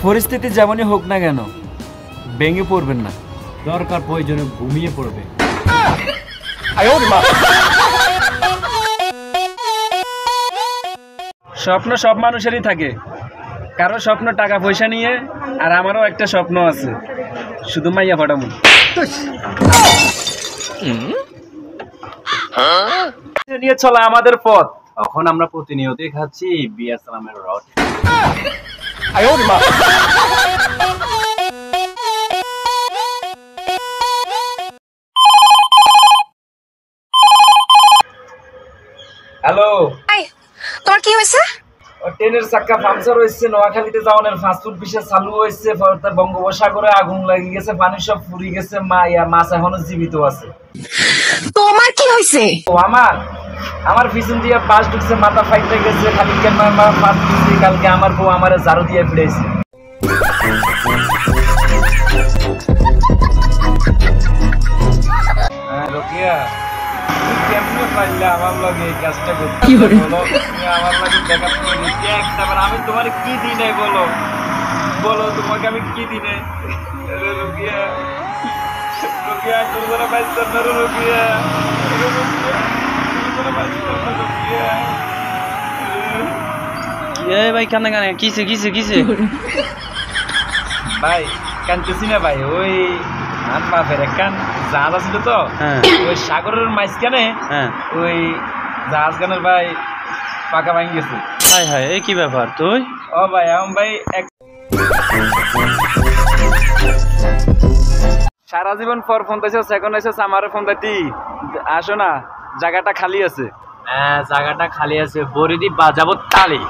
পরিস্থিতি যেমনই হোক না কেন ভেঙে পড়বেন না, দরকার প্রয়োজনে ঘুমিয়ে পড়বে। স্বপ্ন সব মানুষেরই থাকে, কারো স্বপ্ন টাকা পয়সা নিয়ে, আর আমারও একটা স্বপ্ন আছে, শুধু মাইয়া ফাটামু নিয়ে চলা আমাদের পথ। এখন আমরা প্রতিনিয়তই খাচ্ছি বিয়া সালামের রড। হ্যালো, তোর কি হয়েছে? ট্রেনের চাক্কা পাংচার হয়েছে, নোয়াখালীতে যাওয়ার ফাস্টফুড বিশেষ চালু হয়েছে, বঙ্গোপসাগরে আগুন লাগি গেছে, পানি সব ফুরি গেছে, মাছ এখনো জীবিত আছে। তোমার কি হয়েছে? আমার পিছন দিয়ে বাস ঢুকছে, মাথা ফাইটে গেছে, খালি ক্যামেরা ফাঁস দিয়েছে। কালকে আমার বউ আমার ঝাড়ু দিয়ে ফিরেছে। রোকিয়া, তুমি কেমনে পারলে আমার লগে এই কাজটা করতে? বলো, তুমি আমার লগে দেখা করে দিতে একটাবার। আমি তোমার কি দিই নাই বলো, বলো তোমাকে আমি কি দিই নাই? রোকিয়া, রোকিয়া তোমরা বাইতে না, রোকিয়া ভাই কানে কানে কিসে কিসে কিসে ভাই কানতেছি না ভাই, ওই আমার বাপের একখান জাহাজ আছিল তো, ওই সাগরের মাঝখানে ওই জাহাজ গানের ভাই পাকা ভাঙি গেছে। হায় হায়, এই কি ব্যাপার তুই? ও ভাই আমি ভাই সারা জীবন পর ফোন দিয়েছ, এখন এসেছে আমার ফোন দিতি, আসো না, জায়গাটা খালি আছে। হ্যাঁ, জায়গাটা খালি আছে, বরিদি বাজাবো তালি।